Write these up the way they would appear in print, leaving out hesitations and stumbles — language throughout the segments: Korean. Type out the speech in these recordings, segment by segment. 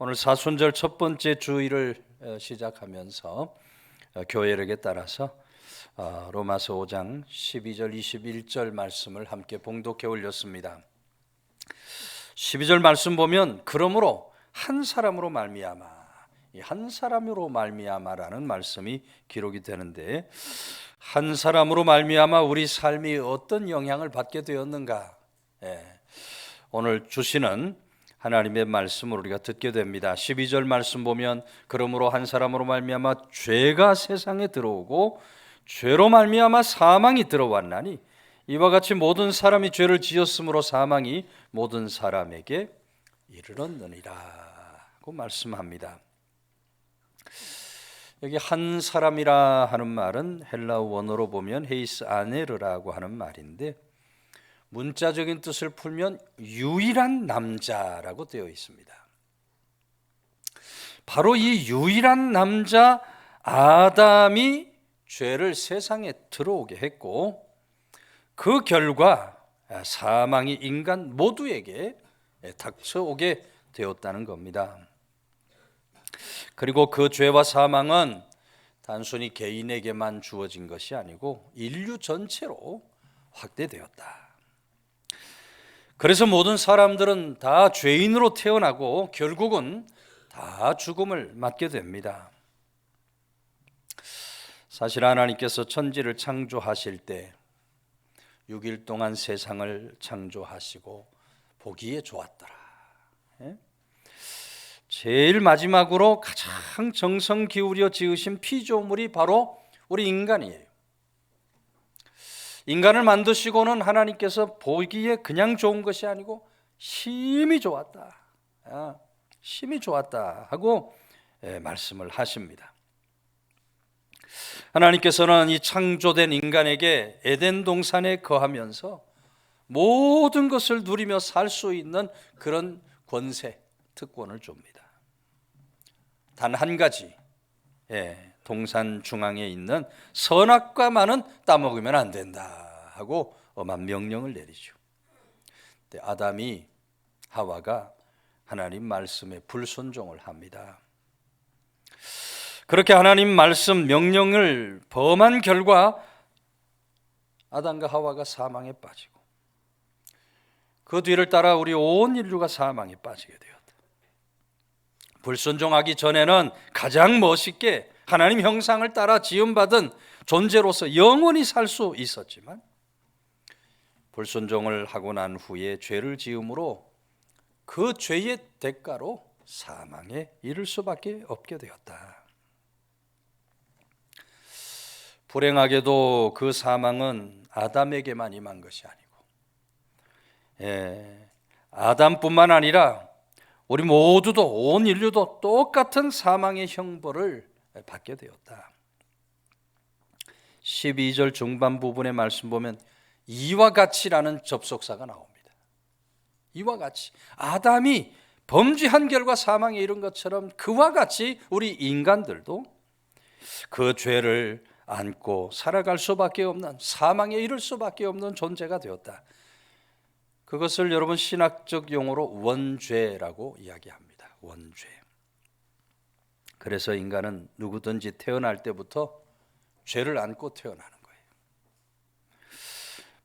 오늘 사순절 첫 번째 주일을 시작하면서 교회력에 따라서 로마서 5장 12절 21절 말씀을 함께 봉독해 올렸습니다. 12절 말씀 보면 그러므로 한 사람으로 말미암아, 이 한 사람으로 말미암아라는 말씀이 기록이 되는데, 한 사람으로 말미암아 우리 삶이 어떤 영향을 받게 되었는가, 오늘 주시는 하나님의 말씀을 우리가 듣게 됩니다. 12절 말씀 보면 그러므로 한 사람으로 말미암아 죄가 세상에 들어오고 죄로 말미암아 사망이 들어왔나니 이와 같이 모든 사람이 죄를 지었으므로 사망이 모든 사람에게 이르렀느니라고 말씀합니다. 여기 한 사람이라 하는 말은 헬라어 원어로 보면 헤이스 아네르라고 하는 말인데, 문자적인 뜻을 풀면 유일한 남자라고 되어 있습니다. 바로 이 유일한 남자 아담이 죄를 세상에 들어오게 했고, 그 결과 사망이 인간 모두에게 닥쳐오게 되었다는 겁니다. 그리고 그 죄와 사망은 단순히 개인에게만 주어진 것이 아니고 인류 전체로 확대되었다. 그래서 모든 사람들은 다 죄인으로 태어나고 결국은 다 죽음을 맞게 됩니다. 사실 하나님께서 천지를 창조하실 때 6일 동안 세상을 창조하시고 보기에 좋았더라. 제일 마지막으로 가장 정성 기울여 지으신 피조물이 바로 우리 인간이에요. 인간을 만드시고는 하나님께서 보기에 그냥 좋은 것이 아니고 심히 좋았다, 심히 좋았다 하고 말씀을 하십니다. 하나님께서는 이 창조된 인간에게 에덴 동산에 거하면서 모든 것을 누리며 살 수 있는 그런 권세, 특권을 줍니다. 단 한 가지, 동산 중앙에 있는 선악과만은 따먹으면 안 된다 하고 엄한 명령을 내리죠. 아담이, 하와가 하나님 말씀에 불순종을 합니다. 그렇게 하나님 말씀 명령을 범한 결과 아담과 하와가 사망에 빠지고, 그 뒤를 따라 우리 온 인류가 사망에 빠지게 되었다. 불순종하기 전에는 가장 멋있게 하나님 형상을 따라 지음받은 존재로서 영원히 살 수 있었지만, 불순종을 하고 난 후에 죄를 지음으로 그 죄의 대가로 사망에 이를 수밖에 없게 되었다. 불행하게도 그 사망은 아담에게만 임한 것이 아니고, 아담뿐만 아니라 우리 모두도, 온 인류도 똑같은 사망의 형벌을 받게 되었다. 12절 중반 부분의 말씀 보면 이와 같이라는 접속사가 나옵니다. 이와 같이, 아담이 범죄한 결과 사망에 이른 것처럼 그와 같이 우리 인간들도 그 죄를 안고 살아갈 수밖에 없는, 사망에 이를 수밖에 없는 존재가 되었다. 그것을 여러분 신학적 용어로 원죄라고 이야기합니다. 원죄. 그래서 인간은 누구든지 태어날 때부터 죄를 안고 태어나는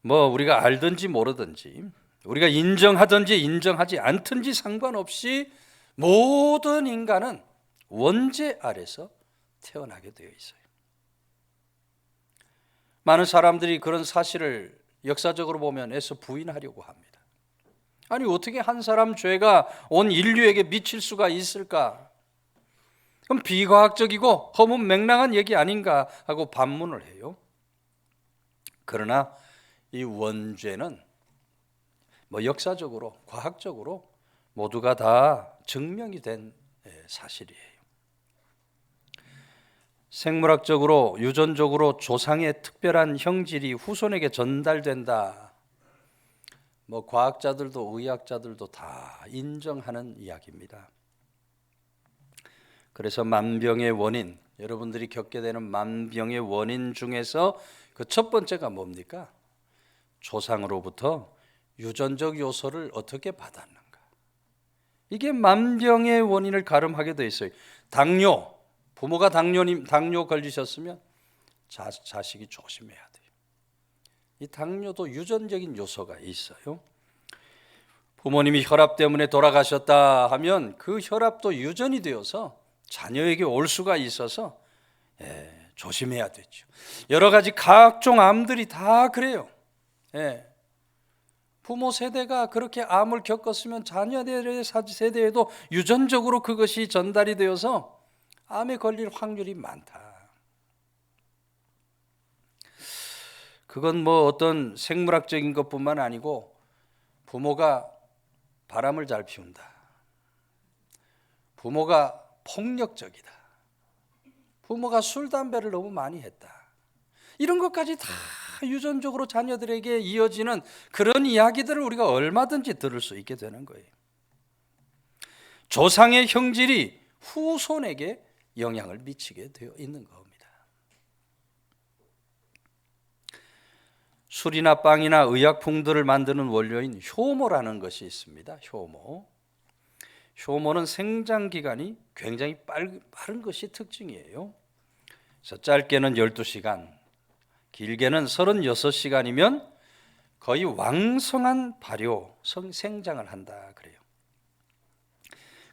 거예요. 우리가 알든지 모르든지, 우리가 인정하든지 인정하지 않든지 상관없이 모든 인간은 원죄 아래서 태어나게 되어 있어요. 많은 사람들이 그런 사실을 역사적으로 보면 애써 부인하려고 합니다. 아니, 어떻게 한 사람 죄가 온 인류에게 미칠 수가 있을까? 그럼 비과학적이고 허무맹랑한 얘기 아닌가 하고 반문을 해요. 그러나 이 원죄는 역사적으로, 과학적으로 모두가 다 증명이 된 사실이에요. 생물학적으로, 유전적으로 조상의 특별한 형질이 후손에게 전달된다. 과학자들도 의학자들도 다 인정하는 이야기입니다. 그래서 만병의 원인, 여러분들이 겪게 되는 만병의 원인 중에서 그 첫 번째가 뭡니까? 조상으로부터 유전적 요소를 어떻게 받았는가? 이게 만병의 원인을 가름하게 돼 있어요. 당뇨, 부모가 당뇨 걸리셨으면 자식이 조심해야 돼요. 이 당뇨도 유전적인 요소가 있어요. 부모님이 혈압 때문에 돌아가셨다 하면 그 혈압도 유전이 되어서 자녀에게 올 수가 있어서 조심해야 되죠. 여러 가지 각종 암들이 다 그래요. 부모 세대가 그렇게 암을 겪었으면 자녀들의 세대에도 유전적으로 그것이 전달이 되어서 암에 걸릴 확률이 많다. 그건 뭐 어떤 생물학적인 것뿐만 아니고 부모가 바람을 잘 피운다, 부모가 폭력적이다, 부모가 술, 담배를 너무 많이 했다, 이런 것까지 다 유전적으로 자녀들에게 이어지는 그런 이야기들을 우리가 얼마든지 들을 수 있게 되는 거예요. 조상의 형질이 후손에게 영향을 미치게 되어 있는 겁니다. 술이나 빵이나 의약품들을 만드는 원료인 효모라는 것이 있습니다. 효모는 생장 기간이 굉장히 빠른 것이 특징이에요. 그래서 짧게는 12시간, 길게는 36시간이면 거의 왕성한 발효, 생장을 한다 그래요.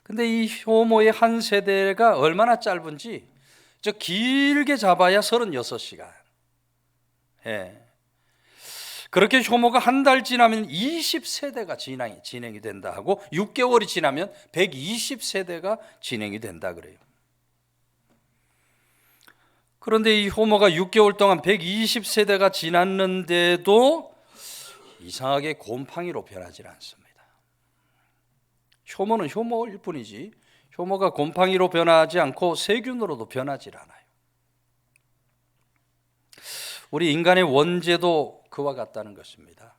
근데 이 효모의 한 세대가 얼마나 짧은지 길게 잡아야 36시간. 그렇게 효모가 한 달 지나면 20세대가 진행이 된다 하고 6개월이 지나면 120세대가 진행이 된다 그래요. 그런데 이 효모가 6개월 동안 120세대가 지났는데도 이상하게 곰팡이로 변하지 않습니다. 효모는 효모일 뿐이지 효모가 곰팡이로 변하지 않고 세균으로도 변하지 않아요. 우리 인간의 원죄도 그와 같다는 것입니다.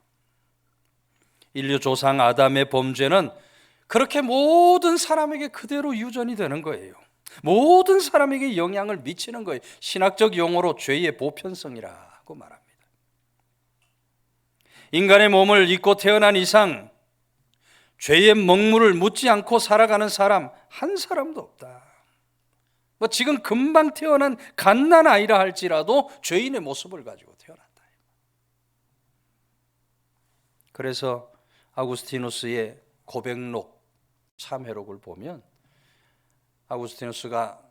인류 조상 아담의 범죄는 그렇게 모든 사람에게 그대로 유전이 되는 거예요. 모든 사람에게 영향을 미치는 거예요. 신학적 용어로 죄의 보편성이라고 말합니다. 인간의 몸을 입고 태어난 이상 죄의 먹물을 묻지 않고 살아가는 사람 한 사람도 없다. 지금 금방 태어난 갓난아이라 할지라도 죄인의 모습을 가지고 태어난다. 그래서 아구스티누스의 고백록, 참회록을 보면 아구스티누스가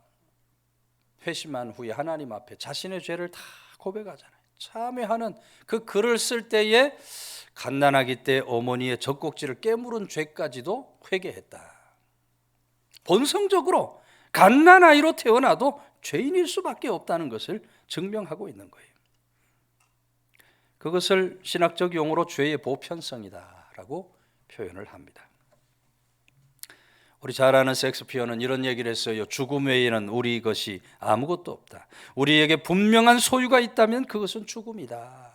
회심한 후에 하나님 앞에 자신의 죄를 다 고백하잖아요. 참회하는 그 글을 쓸 때에 갓난아기 때 어머니의 젖꼭지를 깨물은 죄까지도 회개했다. 본성적으로 갓난아이로 태어나도 죄인일 수밖에 없다는 것을 증명하고 있는 거예요. 그것을 신학적 용어로 죄의 보편성이다라고 표현을 합니다. 우리 잘 아는 셰익스피어는 이런 얘기를 했어요. 죽음 외에는 우리 것이 아무것도 없다. 우리에게 분명한 소유가 있다면 그것은 죽음이다.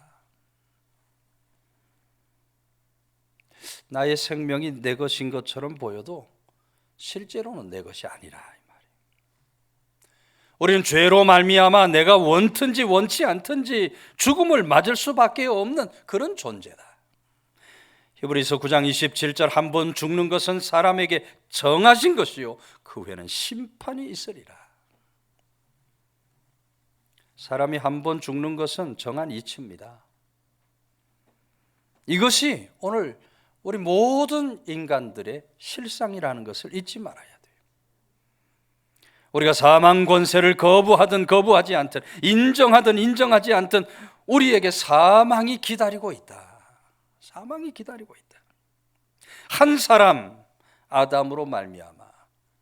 나의 생명이 내 것인 것처럼 보여도 실제로는 내 것이 아니라 이 말이에요. 우리는 죄로 말미암아 내가 원든지 원치 않든지 죽음을 맞을 수밖에 없는 그런 존재다. 히브리서 9장 27절 한 번 죽는 것은 사람에게 정하신 것이요 그 후에는 심판이 있으리라. 사람이 한 번 죽는 것은 정한 이치입니다. 이것이 오늘 우리 모든 인간들의 실상이라는 것을 잊지 말아야 돼요. 우리가 사망 권세를 거부하든 거부하지 않든 인정하든 인정하지 않든 우리에게 사망이 기다리고 있다. 사망이 기다리고 있다. 한 사람 아담으로 말미암아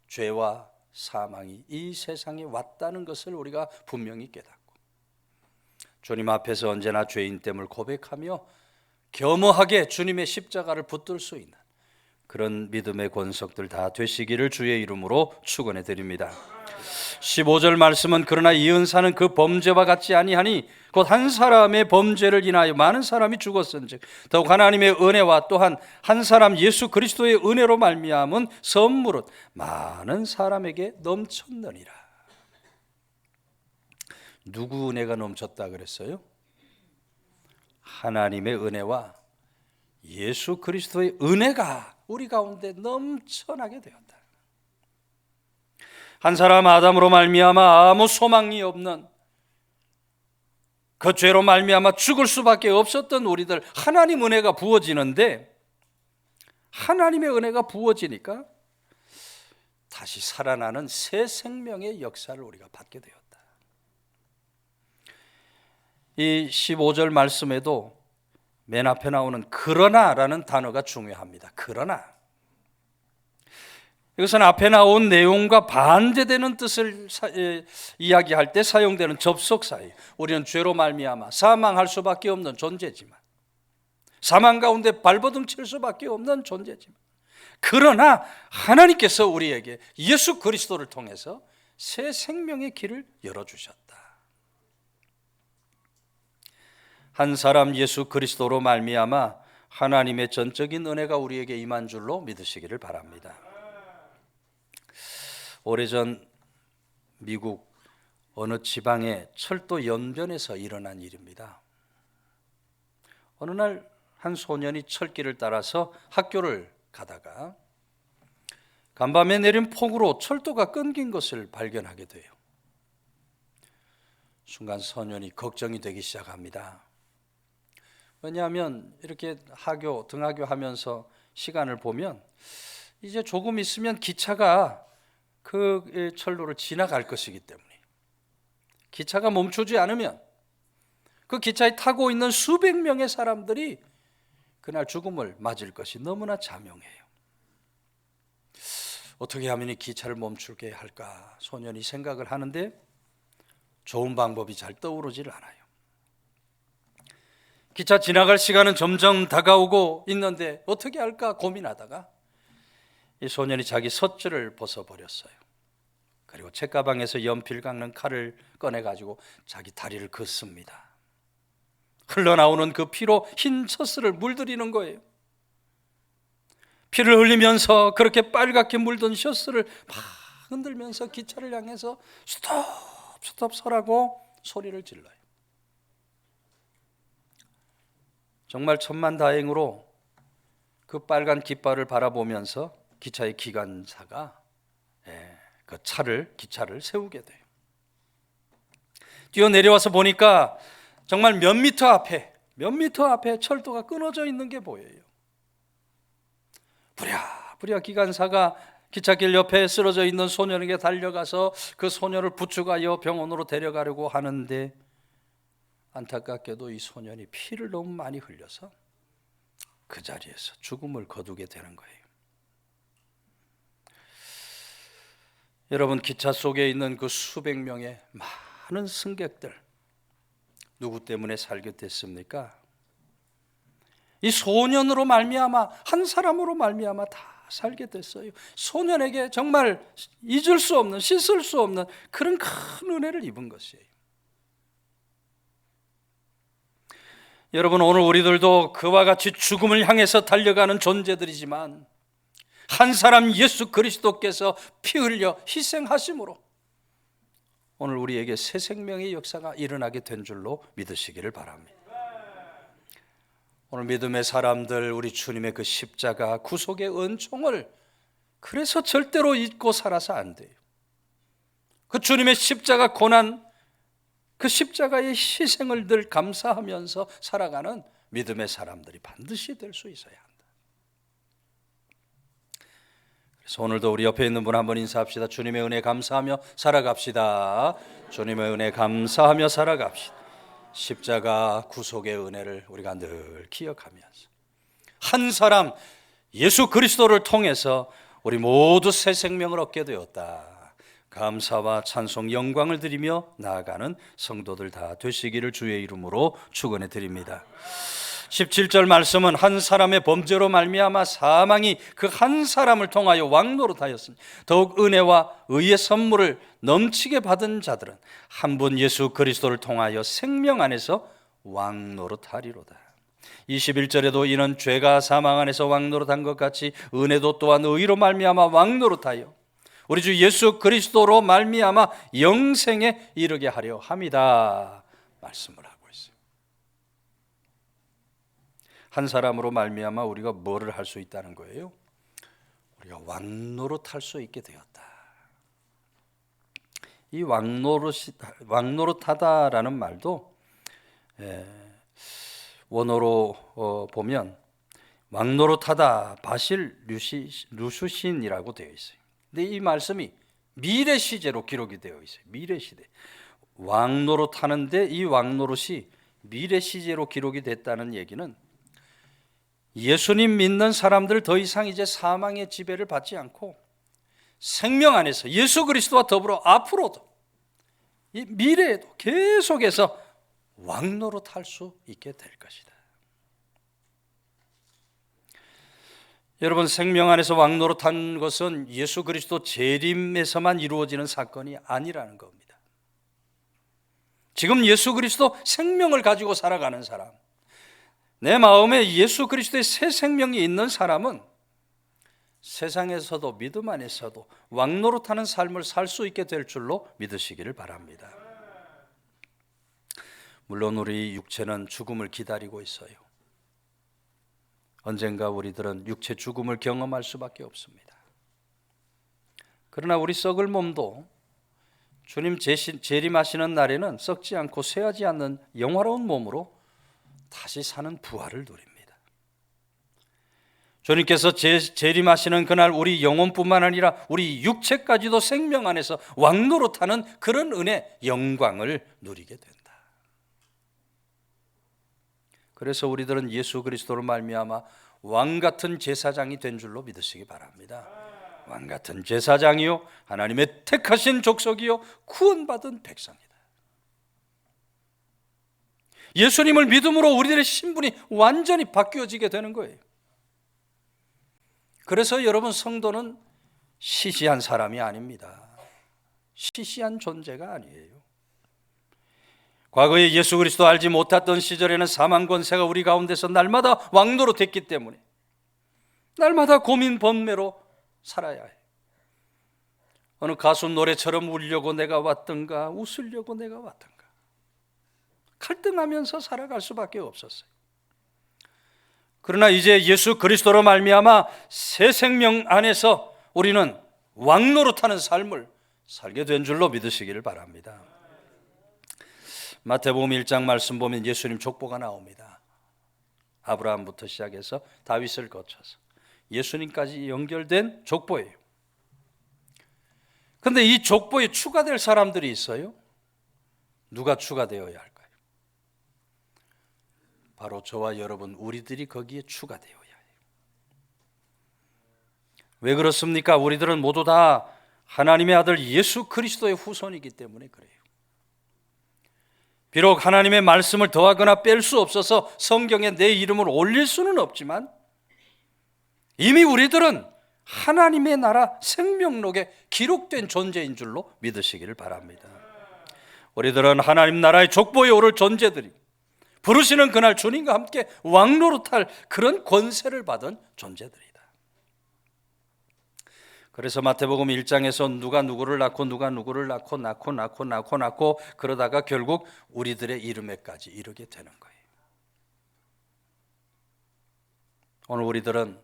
죄와 사망이 이 세상에 왔다는 것을 우리가 분명히 깨닫고 주님 앞에서 언제나 죄인됨을 고백하며 겸허하게 주님의 십자가를 붙들 수 있는 그런 믿음의 권속들 다 되시기를 주의 이름으로 축원해 드립니다. 15절 말씀은 그러나 이 은사는 그 범죄와 같지 아니하니 곧 한 사람의 범죄를 인하여 많은 사람이 죽었은즉 더욱 하나님의 은혜와 또한 한 사람 예수 그리스도의 은혜로 말미암은 선물은 많은 사람에게 넘쳤느니라. 누구 은혜가 넘쳤다 그랬어요? 하나님의 은혜와 예수 그리스도의 은혜가 우리 가운데 넘쳐나게 되었다. 한 사람 아담으로 말미암아 아무 소망이 없는, 그 죄로 말미암아 죽을 수밖에 없었던 우리들, 하나님 은혜가 부어지는데, 하나님의 은혜가 부어지니까 다시 살아나는 새 생명의 역사를 우리가 받게 되었다. 이 15절 말씀에도 맨 앞에 나오는 그러나라는 단어가 중요합니다. 그러나. 이것은 앞에 나온 내용과 반대되는 뜻을 이야기할 때 사용되는 접속사예요. 우리는 죄로 말미암아 사망할 수밖에 없는 존재지만, 사망 가운데 발버둥 칠 수밖에 없는 존재지만, 그러나 하나님께서 우리에게 예수 그리스도를 통해서 새 생명의 길을 열어주셨다. 한 사람 예수 그리스도로 말미암아 하나님의 전적인 은혜가 우리에게 임한 줄로 믿으시기를 바랍니다. 오래전 미국 어느 지방의 철도 연변에서 일어난 일입니다. 어느 날 한 소년이 철길을 따라서 학교를 가다가 간밤에 내린 폭우로 철도가 끊긴 것을 발견하게 돼요. 순간 소년이 걱정이 되기 시작합니다. 왜냐하면 이렇게 등하교 하면서 시간을 보면 이제 조금 있으면 기차가 그 철로를 지나갈 것이기 때문에, 기차가 멈추지 않으면 그 기차에 타고 있는 수백 명의 사람들이 그날 죽음을 맞을 것이 너무나 자명해요. 어떻게 하면 이 기차를 멈추게 할까 소년이 생각을 하는데 좋은 방법이 잘 떠오르질 않아요. 기차 지나갈 시간은 점점 다가오고 있는데 어떻게 할까 고민하다가 이 소년이 자기 솥줄을 벗어버렸어요. 그리고 책가방에서 연필 깎는 칼을 꺼내가지고 자기 다리를 긋습니다. 흘러나오는 그 피로 흰 젖슬을 물들이는 거예요. 피를 흘리면서 그렇게 빨갛게 물든 젖슬을 막 흔들면서 기차를 향해서 스톱 스톱 서라고 소리를 질러요. 정말 천만다행으로 그 빨간 깃발을 바라보면서 기차의 기관사가 그 기차를 세우게 돼요. 뛰어내려와서 보니까 정말 몇 미터 앞에 철도가 끊어져 있는 게 보여요. 부랴부랴 기관사가 기찻길 옆에 쓰러져 있는 소년에게 달려가서 그 소년을 부축하여 병원으로 데려가려고 하는데, 안타깝게도 이 소년이 피를 너무 많이 흘려서 그 자리에서 죽음을 거두게 되는 거예요. 여러분, 기차 속에 있는 그 수백 명의 많은 승객들, 누구 때문에 살게 됐습니까? 이 소년으로 말미암아, 한 사람으로 말미암아 다 살게 됐어요. 소년에게 정말 잊을 수 없는, 씻을 수 없는 그런 큰 은혜를 입은 것이에요. 여러분, 오늘 우리들도 그와 같이 죽음을 향해서 달려가는 존재들이지만, 한 사람 예수 그리스도께서 피 흘려 희생하심으로 오늘 우리에게 새 생명의 역사가 일어나게 된 줄로 믿으시기를 바랍니다. 오늘 믿음의 사람들, 우리 주님의 그 십자가 구속의 은총을 그래서 절대로 잊고 살아서 안 돼요. 그 주님의 십자가 고난, 그 십자가의 희생을 늘 감사하면서 살아가는 믿음의 사람들이 반드시 될 수 있어야 한다. 그래서 오늘도 우리 옆에 있는 분 한번 인사합시다. 주님의 은혜 감사하며 살아갑시다. 주님의 은혜 감사하며 살아갑시다. 십자가 구속의 은혜를 우리가 늘 기억하면서 한 사람 예수 그리스도를 통해서 우리 모두 새 생명을 얻게 되었다. 감사와 찬송 영광을 드리며 나아가는 성도들 다 되시기를 주의 이름으로 축원해 드립니다. 17절 말씀은 한 사람의 범죄로 말미암아 사망이 그 한 사람을 통하여 왕노릇하였으니 더욱 은혜와 의의 선물을 넘치게 받은 자들은 한 분 예수 그리스도를 통하여 생명 안에서 왕노릇하리로다. 21절에도 이는 죄가 사망 안에서 왕노릇한 것 같이 은혜도 또한 의로 말미암아 왕노릇하여 우리 주 예수 그리스도로 말미암아 영생에 이르게 하려 함이다 말씀을 하고 있어요. 한 사람으로 말미암아 우리가 뭐를 할 수 있다는 거예요? 우리가 왕노릇할 수 있게 되었다. 이 왕노릇하다라는 말도 원어로 보면 왕노릇하다 바실 루슈신이라고 되어 있어요. 근데 이 말씀이 미래 시제로 기록이 되어 있어요. 미래 시대. 왕노릇하는데 이 왕노릇이 미래 시제로 기록이 됐다는 얘기는 예수님 믿는 사람들 더 이상 이제 사망의 지배를 받지 않고 생명 안에서 예수 그리스도와 더불어 앞으로도 이 미래에도 계속해서 왕노릇할 수 있게 될 것이다. 여러분, 생명 안에서 왕노릇한 것은 예수 그리스도 재림에서만 이루어지는 사건이 아니라는 겁니다. 지금 예수 그리스도 생명을 가지고 살아가는 사람, 내 마음에 예수 그리스도의 새 생명이 있는 사람은 세상에서도 믿음 안에서도 왕노릇하는 삶을 살 수 있게 될 줄로 믿으시기를 바랍니다. 물론 우리 육체는 죽음을 기다리고 있어요. 언젠가 우리들은 육체 죽음을 경험할 수밖에 없습니다. 그러나 우리 썩을 몸도 주님 재림하시는 날에는 썩지 않고 쇠하지 않는 영화로운 몸으로 다시 사는 부활을 누립니다. 주님께서 재림하시는 그날 우리 영혼뿐만 아니라 우리 육체까지도 생명 안에서 왕노릇하는 그런 은혜, 영광을 누리게 된다. 그래서 우리들은 예수 그리스도로 말미암아 왕 같은 제사장이 된 줄로 믿으시기 바랍니다. 왕 같은 제사장이요, 하나님의 택하신 족속이요, 구원받은 백성이다. 예수님을 믿음으로 우리들의 신분이 완전히 바뀌어지게 되는 거예요. 그래서 여러분, 성도는 시시한 사람이 아닙니다. 시시한 존재가 아니에요. 과거에 예수 그리스도 알지 못했던 시절에는 사망 권세가 우리 가운데서 날마다 왕노릇했기 때문에 날마다 고민 번뇌로 살아야 해요. 어느 가수 노래처럼 울려고 내가 왔던가 웃으려고 내가 왔던가 갈등하면서 살아갈 수밖에 없었어요. 그러나 이제 예수 그리스도로 말미암아 새 생명 안에서 우리는 왕노릇하는 삶을 살게 된 줄로 믿으시기를 바랍니다. 마태복음 1장 말씀 보면 예수님 족보가 나옵니다. 아브라함부터 시작해서 다윗을 거쳐서 예수님까지 연결된 족보예요. 그런데 이 족보에 추가될 사람들이 있어요. 누가 추가되어야 할까요? 바로 저와 여러분, 우리들이 거기에 추가되어야 해요. 왜 그렇습니까? 우리들은 모두 다 하나님의 아들 예수 그리스도의 후손이기 때문에 그래요. 비록 하나님의 말씀을 더하거나 뺄 수 없어서 성경에 내 이름을 올릴 수는 없지만 이미 우리들은 하나님의 나라 생명록에 기록된 존재인 줄로 믿으시기를 바랍니다. 우리들은 하나님 나라의 족보에 오를 존재들이 부르시는 그날 주님과 함께 왕노릇할 그런 권세를 받은 존재들이다. 그래서 마태복음 1장에서 누가 누구를 낳고 누가 누구를 낳고 그러다가 결국 우리들의 이름에까지 이르게 되는 거예요. 오늘 우리들은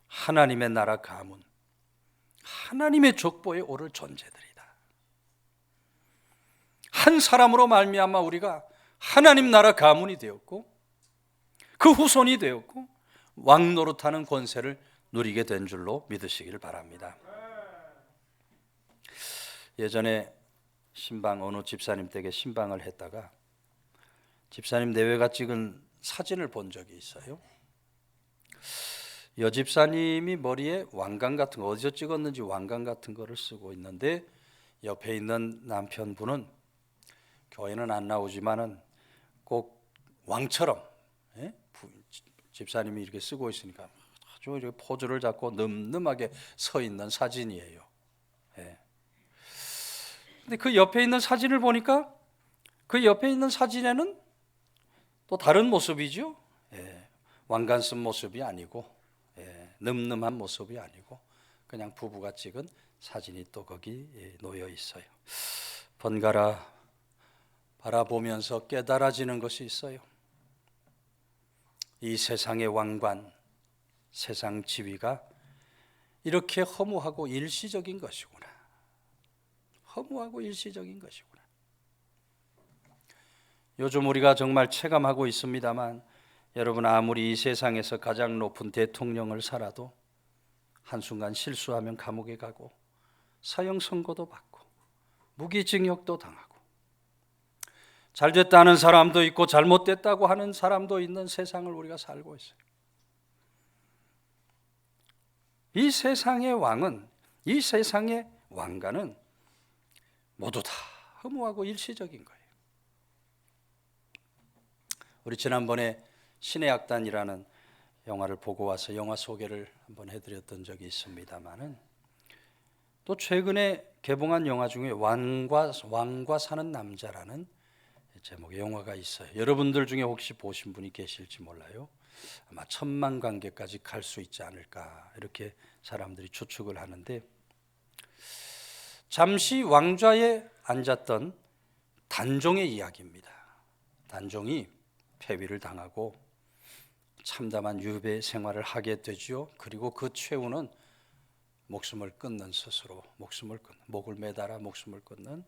하나님의 나라 가문, 하나님의 족보에 오를 존재들이다. 한 사람으로 말미암아 우리가 하나님 나라 가문이 되었고 그 후손이 되었고 왕노릇하는 권세를 누리게 된 줄로 믿으시기를 바랍니다. 예전에 신방 어느 집사님 댁에 신방을 했다가 집사님 내외가 찍은 사진을 본 적이 있어요. 여 집사님이 머리에 왕관 같은 거, 어디서 찍었는지 왕관 같은 거를 쓰고 있는데 옆에 있는 남편분은 교회는 안 나오지만은 꼭 왕처럼 집사님이 이렇게 쓰고 있으니까 아주 이렇게 포즈를 잡고 늠름하게 서 있는 사진이에요. 근데 그 옆에 있는 사진을 보니까 그 옆에 있는 사진에는 또 다른 모습이죠. 왕관 쓴 모습이 아니고 늠름한 모습이 아니고 그냥 부부가 찍은 사진이 또 거기 놓여 있어요. 번갈아 바라보면서 깨달아지는 것이 있어요. 이 세상의 왕관, 세상 지위가 이렇게 허무하고 일시적인 것이구나. 허무하고 일시적인 것이구나. 요즘 우리가 정말 체감하고 있습니다만, 여러분 아무리 이 세상에서 가장 높은 대통령을 살아도 한순간 실수하면 감옥에 가고 사형 선고도 받고 무기징역도 당하고, 잘 됐다는 사람도 있고 잘못됐다고 하는 사람도 있는 세상을 우리가 살고 있어요. 이 세상의 왕은, 이 세상의 왕가는 모두 다 허무하고 일시적인 거예요. 우리 지난번에 신의 악단이라는 영화를 보고 와서 영화 소개를 한번 해드렸던 적이 있습니다만은, 또 최근에 개봉한 영화 중에 왕과 사는 남자라는 제목의 영화가 있어요. 여러분들 중에 혹시 보신 분이 계실지 몰라요. 아마 1,000만 관객까지 갈 수 있지 않을까 이렇게 사람들이 추측을 하는데, 잠시 왕좌에 앉았던 단종의 이야기입니다. 단종이 폐위를 당하고 참담한 유배 생활을 하게 되죠. 그리고 그 최후는 목숨을 끊는, 스스로 목을 매달아 목숨을 끊는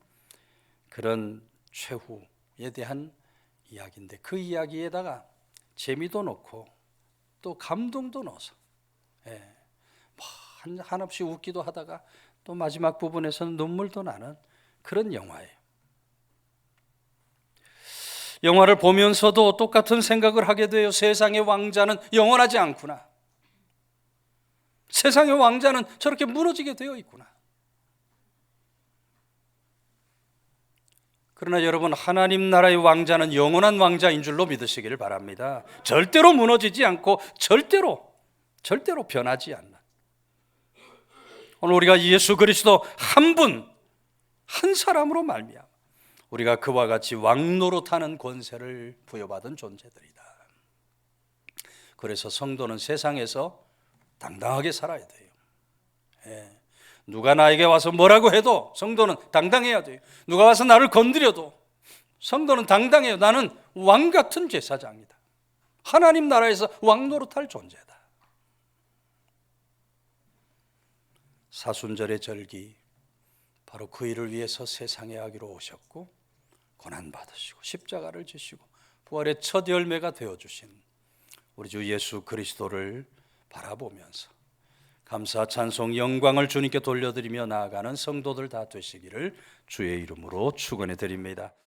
그런 최후에 대한 이야기인데, 그 이야기에다가 재미도 넣고 또 감동도 넣어서 한없이 웃기도 하다가 또 마지막 부분에서는 눈물도 나는 그런 영화예요. 영화를 보면서도 똑같은 생각을 하게 돼요. 세상의 왕자는 영원하지 않구나. 세상의 왕자는 저렇게 무너지게 되어 있구나. 그러나 여러분, 하나님 나라의 왕자는 영원한 왕자인 줄로 믿으시기를 바랍니다. 절대로 무너지지 않고 절대로 변하지 않는, 오늘 우리가 예수 그리스도 한 분, 한 사람으로 말미암아 우리가 그와 같이 왕노릇하는 권세를 부여받은 존재들이다. 그래서 성도는 세상에서 당당하게 살아야 돼요. 누가 나에게 와서 뭐라고 해도 성도는 당당해야 돼요. 누가 와서 나를 건드려도 성도는 당당해요. 나는 왕 같은 제사장이다. 하나님 나라에서 왕노릇할 존재다. 사순절의 절기, 바로 그 일을 위해서 세상에 아기로 오셨고 고난받으시고 십자가를 지시고 부활의 첫 열매가 되어주신 우리 주 예수 그리스도를 바라보면서 감사, 찬송, 영광을 주님께 돌려드리며 나아가는 성도들 다 되시기를 주의 이름으로 축원해 드립니다.